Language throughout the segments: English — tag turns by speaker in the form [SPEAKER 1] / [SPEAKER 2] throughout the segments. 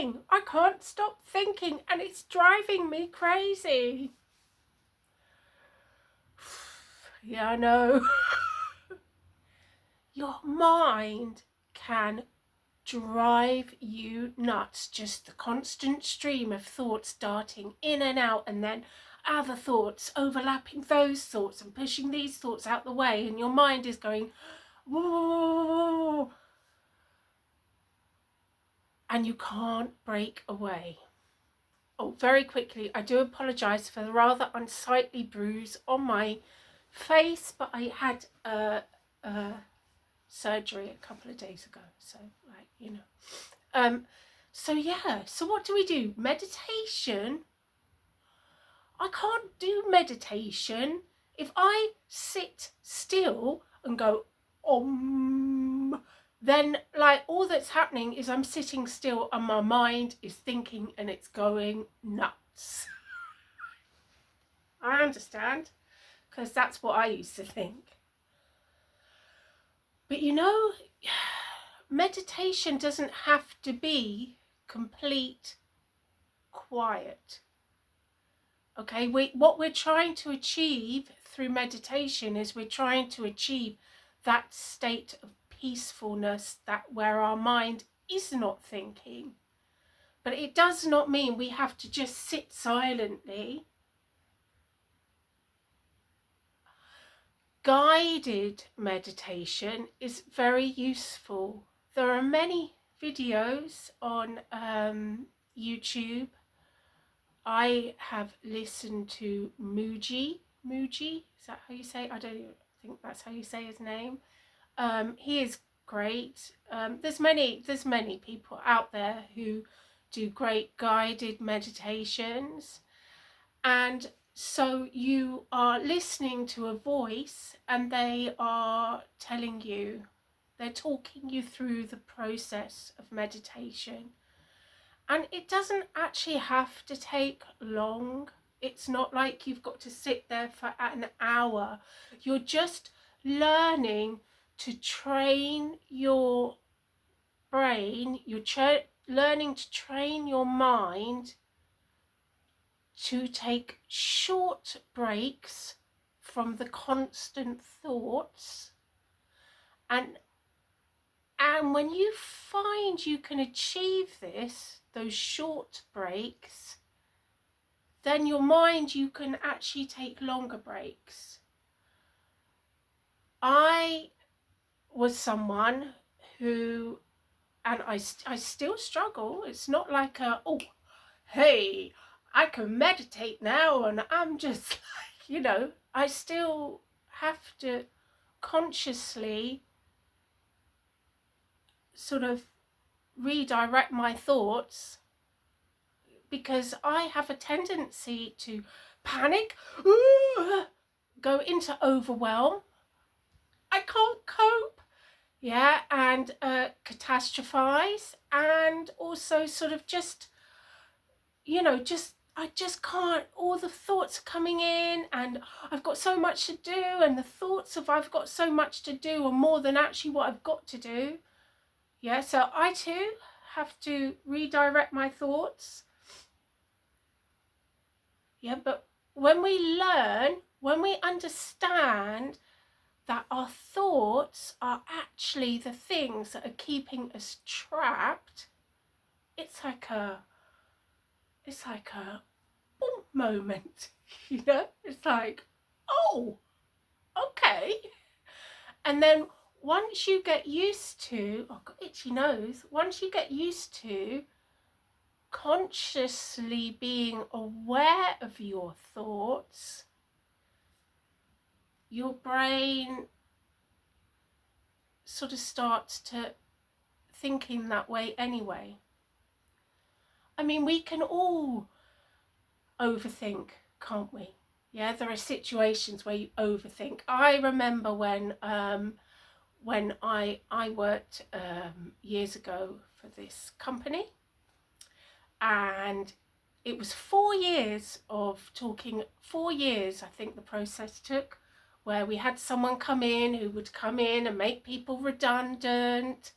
[SPEAKER 1] thinking. I can't stop thinking, and it's driving me crazy. Yeah, I know. Your mind can drive you nuts. Just the constant stream of thoughts darting in and out, and then other thoughts overlapping those thoughts and pushing these thoughts out the way, and your mind is going, whoa, and you can't break away. Oh, very quickly, I do apologise for the rather unsightly bruise on my face, but I had surgery a couple of days ago, so like, you know. So yeah, so what do we do? Meditation? I can't do meditation if I sit still and go then like all that's happening is I'm sitting still and my mind is thinking and it's going nuts. I understand, because that's what I used to think. But you know, meditation doesn't have to be complete quiet. Okay, what we're trying to achieve through meditation is we're trying to achieve that state of peacefulness, that where our mind is not thinking. But it does not mean we have to just sit silently. Guided meditation is very useful. There are many videos on YouTube. I have listened to Muji, is that how you say it? I don't think that's how you say his name. He is great. There's many people out there who do great guided meditations, and so you are listening to a voice and they are telling you, they're talking you through the process of meditation. And it doesn't actually have to take long. It's not like you've got to sit there for an hour. You're just learning to train your brain, you're learning to train your mind to take short breaks from the constant thoughts. And when you find you can achieve this, those short breaks, then your mind, you can actually take longer breaks. I was someone who, and I still struggle. It's not like hey, I can meditate now and I'm just like, you know, I still have to consciously sort of redirect my thoughts, because I have a tendency to panic, go into overwhelm. I can't cope, yeah, and catastrophize, and also sort of just, you know, I just can't. All the thoughts are coming in and I've got so much to do, and the thoughts of I've got so much to do are more than actually what I've got to do. Yeah, so I too have to redirect my thoughts. Yeah, but when we learn, when we understand that our thoughts are actually the things that are keeping us trapped, it's like a boom moment, you know? It's like, oh, okay. And then once you get used to, oh, I've got itchy nose, once you get used to consciously being aware of your thoughts, your brain sort of starts to thinking that way anyway. I mean, we can all overthink, can't we? Yeah, there are situations where you overthink. I remember when I worked years ago for this company, and it was 4 years of talking, 4 years I think the process took, where we had someone come in who would come in and make people redundant,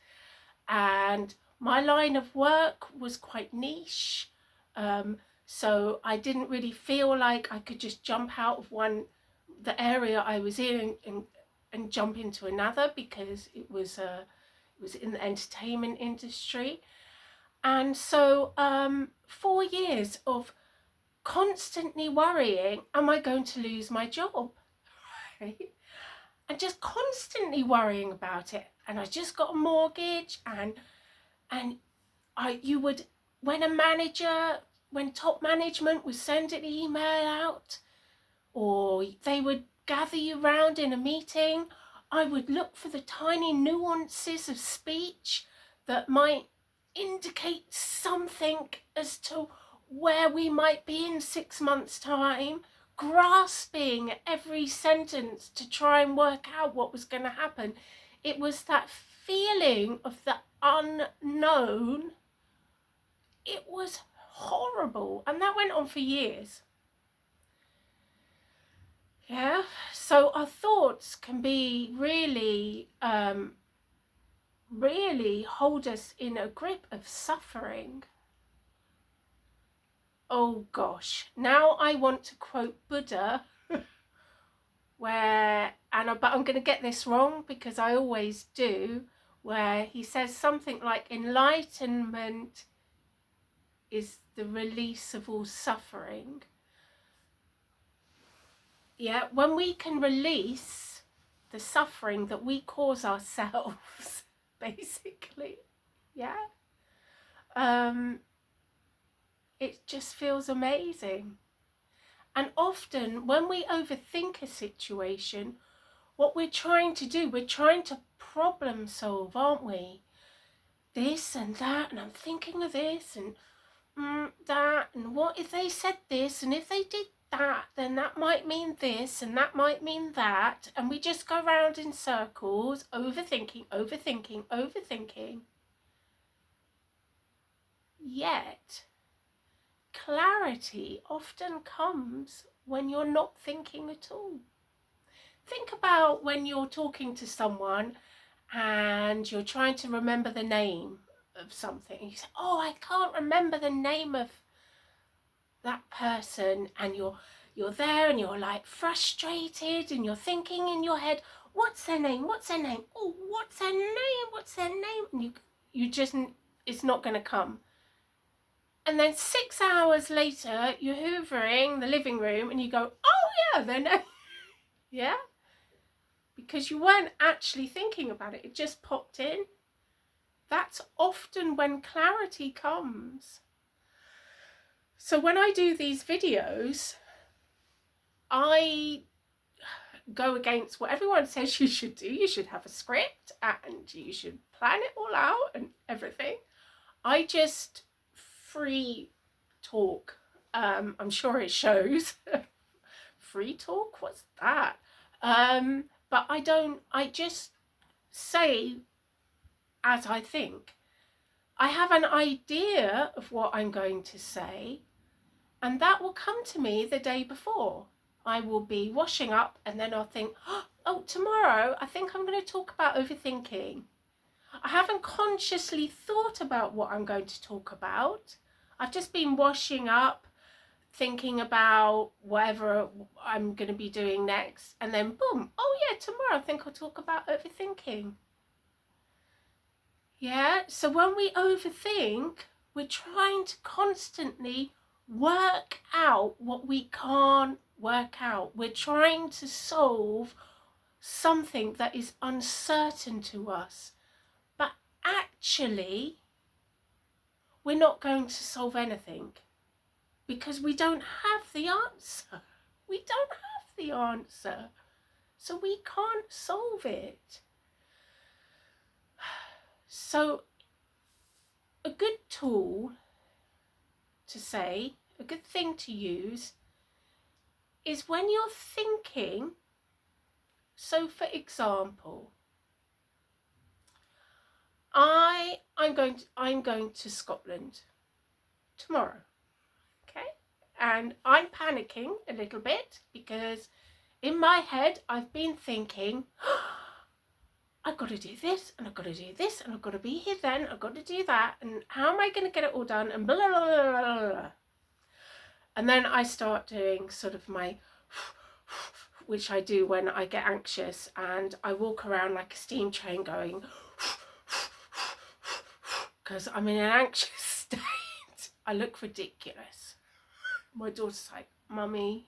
[SPEAKER 1] and My line of work was quite niche, so I didn't really feel like I could just jump out of the area I was in and jump into another, because it was in the entertainment industry. And so 4 years of constantly worrying, am I going to lose my job? Right? And just constantly worrying about it. And I just got a mortgage, and you would, when top management would send an email out, or they would gather you round in a meeting, I would look for the tiny nuances of speech that might indicate something as to where we might be in 6 months' time, grasping every sentence to try and work out what was going to happen. It was that feeling of the unknown. It was horrible, and that went on for years. Yeah, so our thoughts can be really, really hold us in a grip of suffering. Oh gosh, now I want to quote Buddha, but I'm going to get this wrong because I always do, where he says something like enlightenment is the release of all suffering. Yeah, when we can release the suffering that we cause ourselves, basically, yeah, it just feels amazing. And often when we overthink a situation, what we're trying to do, we're trying to problem solve, aren't we? This and that, and I'm thinking of this and that, and what if they said this, and if they did that, then that might mean this, and that might mean that, and we just go round in circles, overthinking. Yet, clarity often comes when you're not thinking at all. Think about when you're talking to someone and you're trying to remember the name of something. You say, oh, I can't remember the name of that person, and you're there and you're like frustrated and you're thinking in your head, what's their name? Oh, what's their name? And you just, it's not going to come. And then 6 hours later, you're hoovering the living room and you go, oh yeah, their name. Yeah, because you weren't actually thinking about it, it just popped in. That's often when clarity comes. So when I do these videos, I go against what everyone says you should do. You should have a script and you should plan it all out and everything. I just free talk. I'm sure it shows. Free talk? What's that? But I just say as I think. I have an idea of what I'm going to say, and that will come to me the day before. I will be washing up and then I'll think, oh, tomorrow I think I'm going to talk about overthinking. I haven't consciously thought about what I'm going to talk about. I've just been washing up, thinking about whatever I'm going to be doing next, and then boom, oh yeah, tomorrow I think I'll talk about overthinking. Yeah, so when we overthink, we're trying to constantly work out what we can't work out. We're trying to solve something that is uncertain to us. But actually, we're not going to solve anything because we don't have the answer. We don't have the answer. So we can't solve it. So a good tool to say, a good thing to use is when you're thinking. So for example, I'm going to Scotland tomorrow, okay? And I'm panicking a little bit because in my head I've been thinking, I've got to do this, and I've got to do this, and I've got to be here then, I've got to do that, and how am I going to get it all done, and blah, blah, blah, blah, blah, blah. And then I start doing sort of my, which I do when I get anxious, and I walk around like a steam train going, because I'm in an anxious state. I look ridiculous. My daughter's like, Mummy,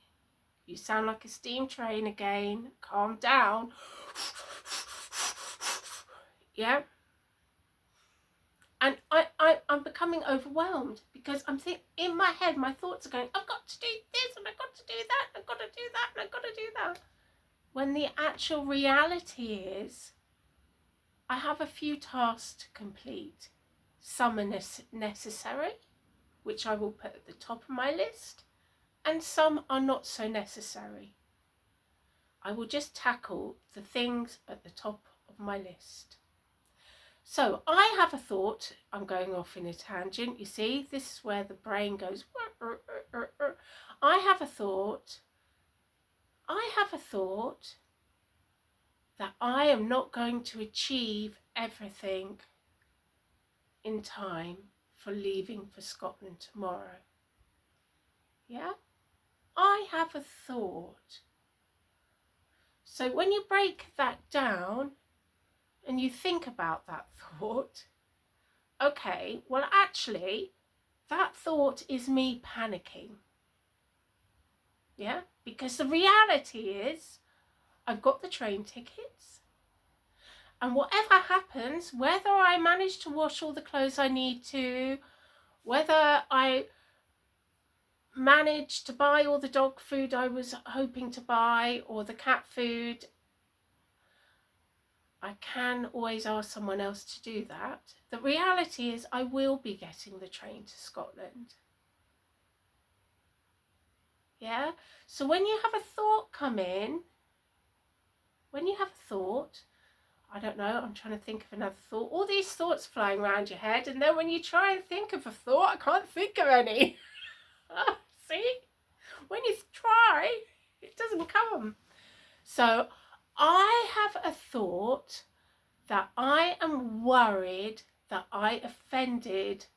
[SPEAKER 1] you sound like a steam train again. Calm down. Yeah. And I'm becoming overwhelmed because I'm thinking, in my head, my thoughts are going, I've got to do this, and I've got to do that, and I've got to do that, and I've got to do that. When the actual reality is, I have a few tasks to complete. Some are necessary, which I will put at the top of my list, and some are not so necessary. I will just tackle the things at the top of my list. So I have a thought. I'm going off in a tangent. You see, this is where the brain goes. I have a thought that I am not going to achieve everything in time for leaving for Scotland tomorrow. Yeah? I have a thought. So when you break that down and you think about that thought, okay, well actually that thought is me panicking. Yeah? Because the reality is I've got the train tickets, and whatever happens, whether I manage to wash all the clothes I need to, whether I manage to buy all the dog food I was hoping to buy or the cat food, I can always ask someone else to do that. The reality is I will be getting the train to Scotland. Yeah? So when you have a thought come in, I don't know, I'm trying to think of another thought. All these thoughts flying around your head, and then when you try and think of a thought, I can't think of any. See? When you try, it doesn't come. So I have a thought that I am worried that I offended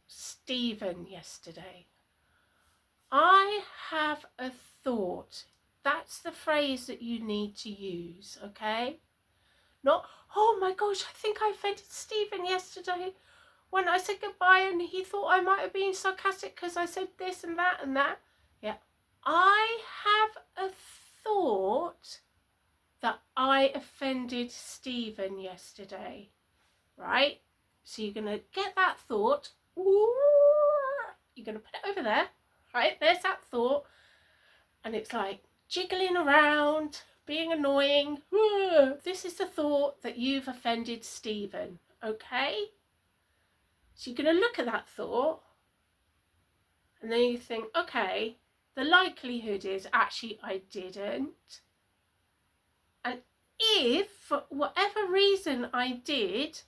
[SPEAKER 1] Stephen yesterday. I have a thought. That's the phrase that you need to use, okay? Not, oh my gosh, I think I offended Stephen yesterday when I said goodbye and he thought I might have been sarcastic because I said this and that and that. Yeah, I have a thought that I offended Stephen yesterday, right? So you're going to get that thought, you're going to put it over there, right? There's that thought, and it's like jiggling around, being annoying. This is the thought that you've offended Stephen, okay? So you're going to look at that thought, and then you think, okay, the likelihood is actually I didn't. And if, for whatever reason I did,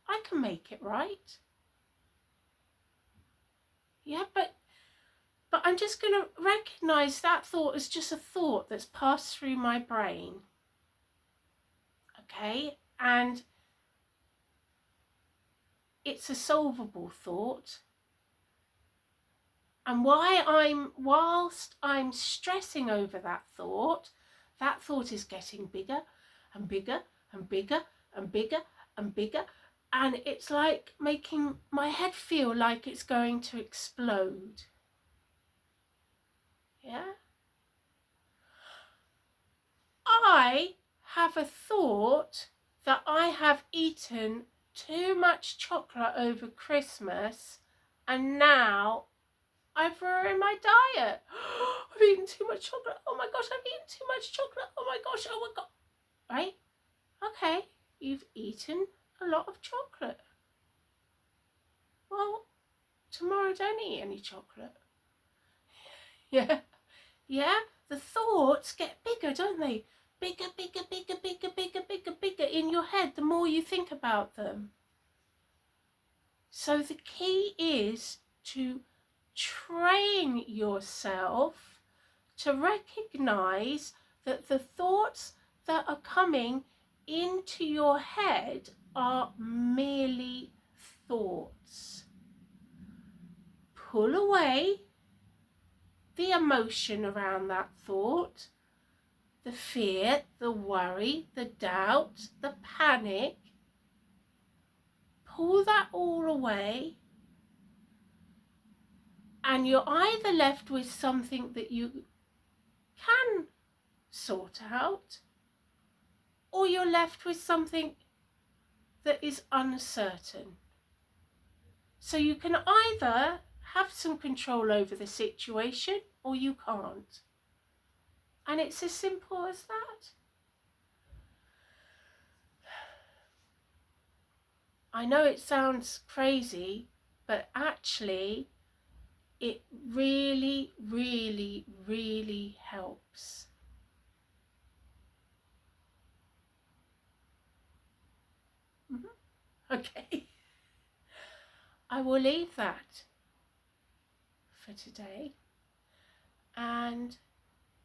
[SPEAKER 1] I can make it right. Yeah, but I'm just going to recognise that thought as just a thought that's passed through my brain. Okay? And it's a solvable thought. And whilst I'm stressing over that thought is getting bigger and bigger and bigger and bigger and bigger. And it's like making my head feel like it's going to explode. Yeah? I have a thought that I have eaten too much chocolate over Christmas, and now I've ruined my diet. I've eaten too much chocolate. Oh my gosh, I've eaten too much chocolate. Oh my gosh, oh my god. Right? Okay, you've eaten a lot of chocolate. Well, tomorrow don't eat any chocolate. Yeah? Yeah? The thoughts get bigger, don't they? Bigger, bigger, bigger, bigger, bigger, bigger, bigger in your head the more you think about them. So the key is to train yourself to recognise that the thoughts that are coming into your head are merely thoughts. Pull away the emotion around that thought, the fear, the worry, the doubt, the panic. Pull that all away, and you're either left with something that you can sort out, or you're left with something that is uncertain. So you can either have some control over the situation or you can't. And it's as simple as that. I know it sounds crazy, but actually it really, really, really helps. Okay. I will leave that for today and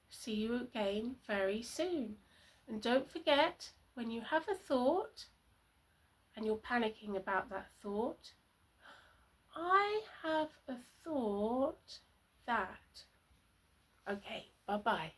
[SPEAKER 1] see you again very soon. And don't forget, when you have a thought and you're panicking about that thought, I have a thought that. Okay, bye-bye.